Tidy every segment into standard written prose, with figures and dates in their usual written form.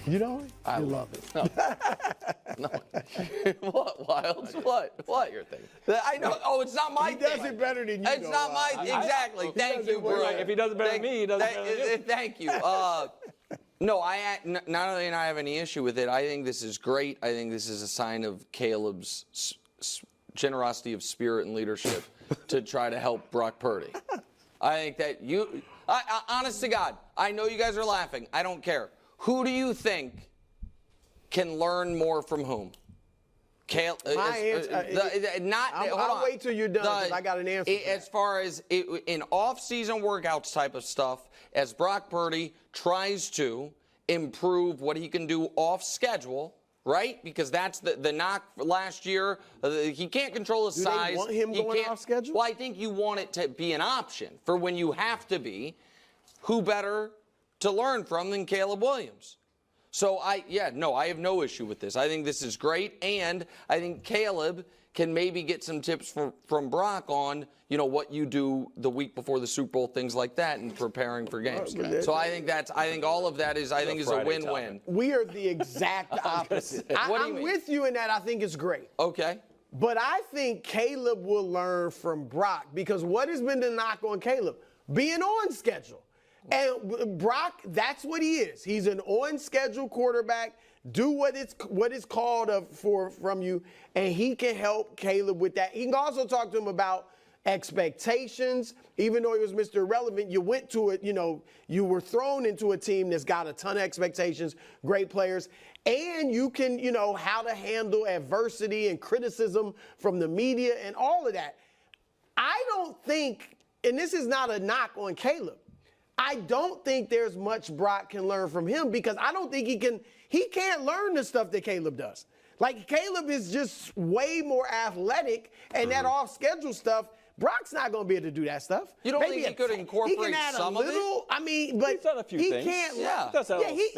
You know it? I love it. No. What, Wilds? What you're thinking? I know. Oh, it's not my He thing. does it better than you. It's not my exactly. Thank you, bro. If he does it better than me, he does it better than you. Thank you. No, not only do I have any issue with it, I think this is great. I think this is a sign of Caleb's generosity of spirit and leadership to try to help Brock Purdy. I think that honest to God, I know you guys are laughing. I don't care. Who do you think can learn more from whom? Caleb. I'll wait till you're done because I got an answer. As far as in off-season workouts type of stuff, as Brock Purdy tries to improve what he can do off schedule, right? Because that's the knock last year. He can't control his size. Do they want him going off schedule? Well, I think you want it to be an option for when you have to be. Who better to learn from than Caleb Williams? So I have no issue with this. I think this is great, and I think Caleb can maybe get some tips from Brock on, what you do the week before the Super Bowl, things like that, and preparing for games. So I think all of that is a win-win. We are the exact opposite. I'm with you in that. I think it's great. Okay. But I think Caleb will learn from Brock because what has been the knock on Caleb? Being on schedule. And Brock, that's what he is. He's an on-schedule quarterback. Do what is called from you, and he can help Caleb with that. He can also talk to him about expectations. Even though he was Mr. Irrelevant, you went to it, you were thrown into a team that's got a ton of expectations, great players, and you can, how to handle adversity and criticism from the media and all of that. I don't think, and this is not a knock on Caleb, I don't think there's much Brock can learn from him because I don't think he can't learn the stuff that Caleb does. Like Caleb is just way more athletic and that off-schedule stuff, Brock's not going to be able to do that stuff. You don't think he could incorporate some of it? I mean, but he's done a few things. Can't. Yeah.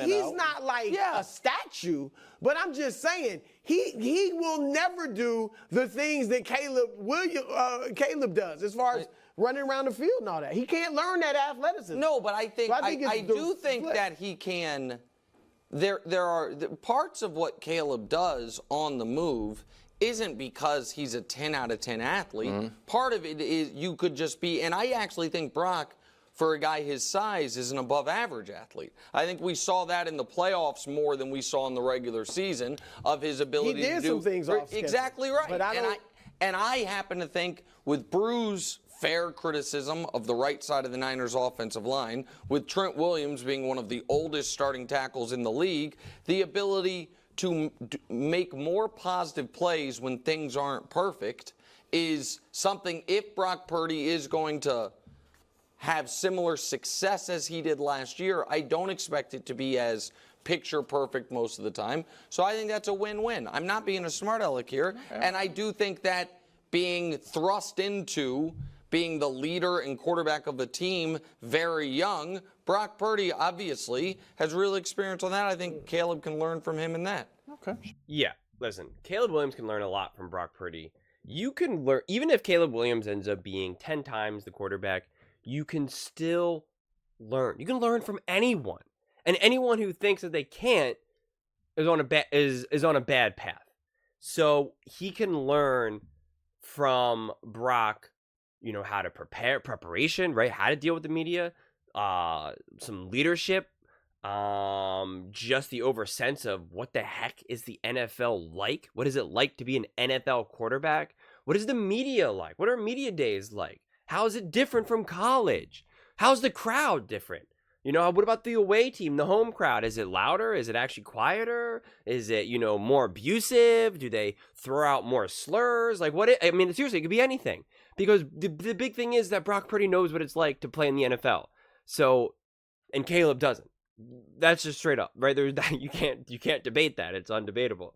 He's not like a statue, but I'm just saying he will never do the things that Caleb does as far as running around the field and all that. He can't learn that athleticism. No, but I do think that he can. There are parts of what Caleb does on the move isn't because he's a 10 out of 10 athlete. Mm-hmm. Part of it is you could just be, and I actually think Brock, for a guy his size, is an above average athlete. I think we saw that in the playoffs more than we saw in the regular season of his ability to do. He did some things off schedule. Exactly right. But I happen to think with Brew's fair criticism of the right side of the Niners offensive line, with Trent Williams being one of the oldest starting tackles in the league, the ability to make more positive plays when things aren't perfect is something, if Brock Purdy is going to have similar success as he did last year, I don't expect it to be as picture perfect most of the time. So I think that's a win-win. I'm not being a smart aleck here, and I do think that being thrust into being the leader and quarterback of the team very young, Brock Purdy obviously has real experience on that. I think Caleb can learn from him in that. Okay. Yeah, listen, Caleb Williams can learn a lot from Brock Purdy. You can learn, even if Caleb Williams ends up being 10 times the quarterback, you can still learn. You can learn from anyone. And anyone who thinks that they can't is on a bad path. So he can learn from Brock, how to preparation, right? How to deal with the media, some leadership, just the over sense of what the heck is the NFL like? What is it like to be an NFL quarterback? What is the media like? What are media days like? How is it different from college? How's the crowd different? What about the away team, the home crowd? Is it louder? Is it actually quieter? Is it, more abusive? Do they throw out more slurs? Seriously, it could be anything. Because the big thing is that Brock Purdy knows what it's like to play in the NFL. So, and Caleb doesn't. That's just straight up, right? You can't debate that. It's undebatable.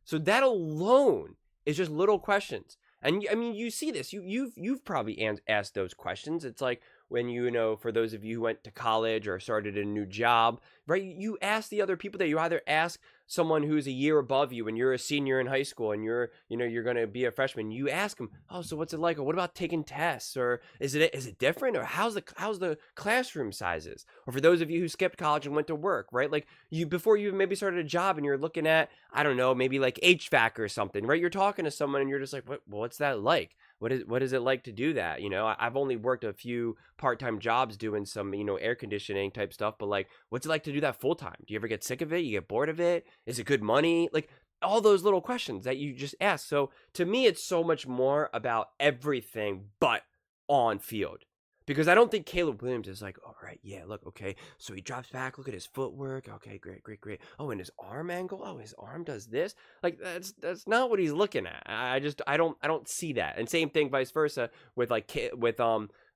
So that alone is just little questions. And you see this. You've probably asked those questions. It's like when for those of you who went to college or started a new job, right? You ask the other people that you either ask someone who's a year above you and you're a senior in high school and you're going to be a freshman, you ask them, oh, so what's it like? Or what about taking tests? Or is it different? Or how's the classroom sizes? Or for those of you who skipped college and went to work, right? Like before you maybe started a job and you're looking at, I don't know, maybe like HVAC or something, right? You're talking to someone and you're just like, what's that like? What is it like to do that? I've only worked a few part-time jobs doing some, air conditioning type stuff, but like, what's it like to do that full-time? Do you ever get sick of it? You get bored of it? Is it good money? Like all those little questions that you just ask. So to me, it's so much more about everything but on field. Because I don't think Caleb Williams is like, all right, yeah, look, okay, so he drops back, look at his footwork, okay, great. Oh, and his arm angle, oh, his arm does this. Like that's not what he's looking at. I don't see that. And same thing, vice versa, with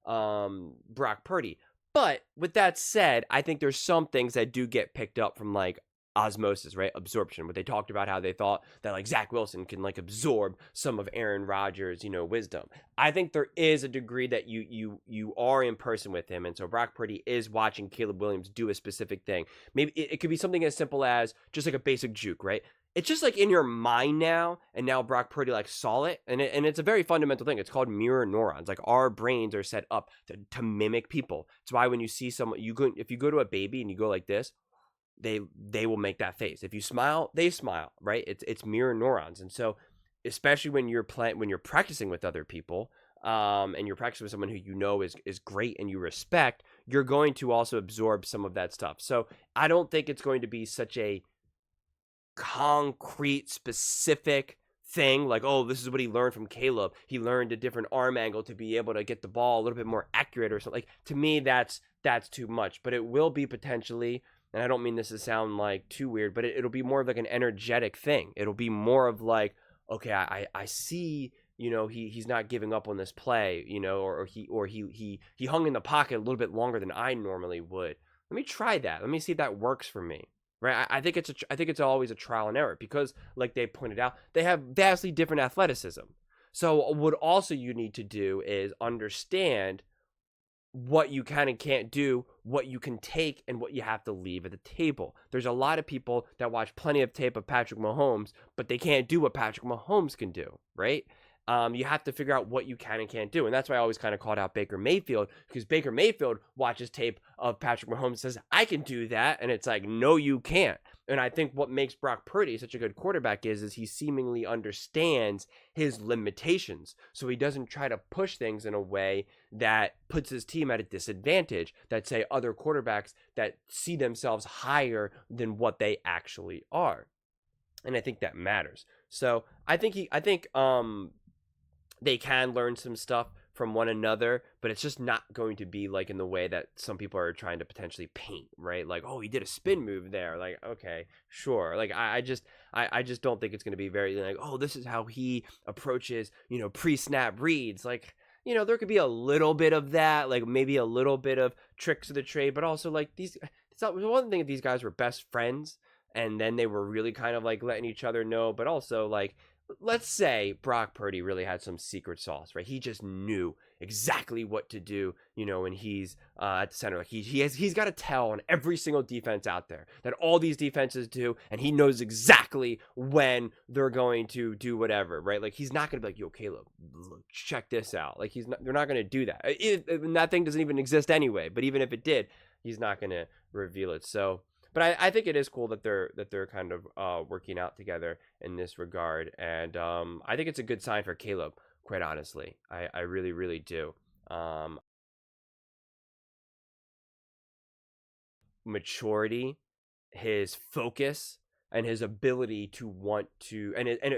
Brock Purdy. But with that said, I think there's some things that do get picked up from like osmosis, right? Absorption. But they talked about how they thought that like Zach Wilson can like absorb some of Aaron Rodgers, wisdom. I think there is a degree that you are in person with him, and so Brock Purdy is watching Caleb Williams do a specific thing. Maybe it could be something as simple as just like a basic juke, right? It's just like in your mind now, and now Brock Purdy like saw it, and it's a very fundamental thing. It's called mirror neurons. Like our brains are set up to mimic people. It's why when you see someone, if you go to a baby and you go like this, they will make that face. If you smile, they smile, right? It's mirror neurons. And so especially when you're practicing with other people, and you're practicing with someone who is great and you respect, you're going to also absorb some of that stuff. So I don't think it's going to be such a concrete, specific thing like, oh, this is what he learned from Caleb. He learned a different arm angle to be able to get the ball a little bit more accurate or something. Like, to me, that's too much. But it will be potentially, and I don't mean this to sound like too weird, but it'll be more of like an energetic thing. It'll be more of like, okay, I see, he's not giving up on this play, or he hung in the pocket a little bit longer than I normally would. Let me try that. Let me see if that works for me. Right? I think it's always a trial and error because, like they pointed out, they have vastly different athleticism. So what also you need to do is understand what you can and can't do, what you can take, and what you have to leave at the table. There's a lot of people that watch plenty of tape of Patrick Mahomes, but they can't do what Patrick Mahomes can do, right? You have to figure out what you can and can't do. And that's why I always kind of called out Baker Mayfield, because Baker Mayfield watches tape of Patrick Mahomes and says, I can do that. And it's like, no, you can't. And I think what makes Brock Purdy such a good quarterback is he seemingly understands his limitations. So he doesn't try to push things in a way that puts his team at a disadvantage, that say other quarterbacks that see themselves higher than what they actually are. And I think that matters. So I think they can learn some stuff from one another, but it's just not going to be like in the way that some people are trying to potentially paint, right? Like, oh, he did a spin move there. Like, okay, sure. Like, I just don't think it's going to be very like, oh, this is how he approaches, pre-snap reads. Like, there could be a little bit of that, like maybe a little bit of tricks of the trade, but also like it's not one thing if these guys were best friends and then they were really kind of like letting each other know, but also like, let's say Brock Purdy really had some secret sauce, right? He just knew exactly what to do, when he's at the center. Like he's got a tell on every single defense out there that all these defenses do, and he knows exactly when they're going to do whatever, right? Like he's not going to be like, yo, Caleb, check this out. Like they're not going to do that. That thing doesn't even exist anyway. But even if it did, he's not going to reveal it. So. But I think it is cool that they're kind of working out together in this regard, and I think it's a good sign for Caleb. Quite honestly, I really, really do. Maturity, his focus, and his ability to want to,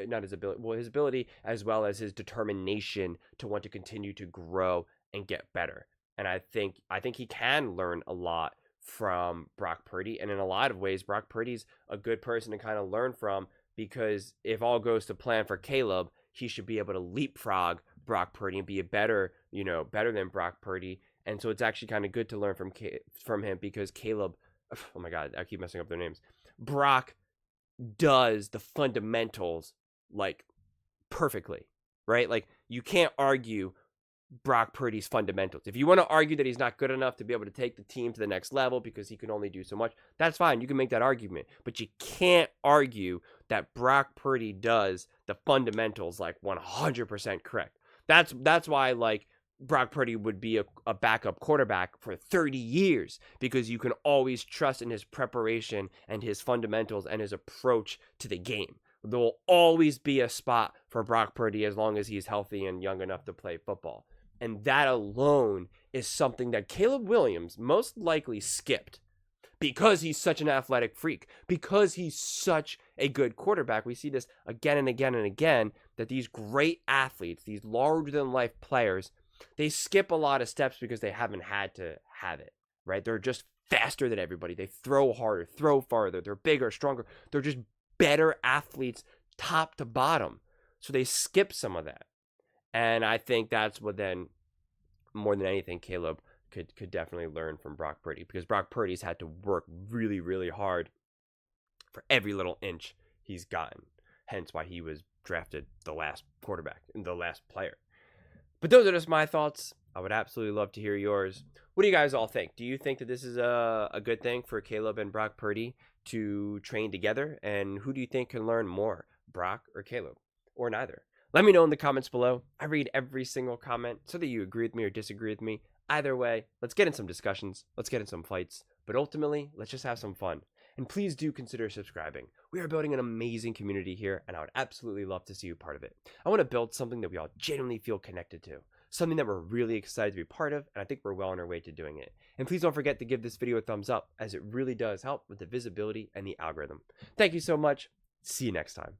not his ability, well, his ability as well as his determination to want to continue to grow and get better. And I think he can learn a lot from Brock Purdy, and in a lot of ways Brock Purdy's a good person to kind of learn from, because if all goes to plan for Caleb, he should be able to leapfrog Brock Purdy and be better than Brock Purdy. And so it's actually kind of good to learn from him, because Caleb, oh my god, I keep messing up their names, Brock does the fundamentals like perfectly, right? Like you can't argue Brock Purdy's fundamentals. If you want to argue that he's not good enough to be able to take the team to the next level because he can only do so much, that's fine. You can make that argument. But you can't argue that Brock Purdy does the fundamentals like 100% correct. That's why like Brock Purdy would be a backup quarterback for 30 years because you can always trust in his preparation and his fundamentals and his approach to the game. There will always be a spot for Brock Purdy as long as he's healthy and young enough to play football. And that alone is something that Caleb Williams most likely skipped because he's such an athletic freak, because he's such a good quarterback. We see this again and again and again, that these great athletes, these larger-than-life players, they skip a lot of steps because they haven't had to have it, right? They're just faster than everybody. They throw harder, throw farther. They're bigger, stronger. They're just better athletes top to bottom. So they skip some of that. And I think that's what then, more than anything, Caleb could definitely learn from Brock Purdy, because Brock Purdy's had to work really, really hard for every little inch he's gotten. Hence why he was drafted the last quarterback and the last player. But those are just my thoughts. I would absolutely love to hear yours. What do you guys all think? Do you think that this is a good thing for Caleb and Brock Purdy to train together? And who do you think can learn more, Brock or Caleb? Or neither? Let me know in the comments below. I read every single comment, so that you agree with me or disagree with me. Either way, let's get in some discussions. Let's get in some fights. But ultimately, let's just have some fun. And please do consider subscribing. We are building an amazing community here, and I would absolutely love to see you part of it. I want to build something that we all genuinely feel connected to. Something that we're really excited to be part of, and I think we're well on our way to doing it. And please don't forget to give this video a thumbs up, as it really does help with the visibility and the algorithm. Thank you so much. See you next time.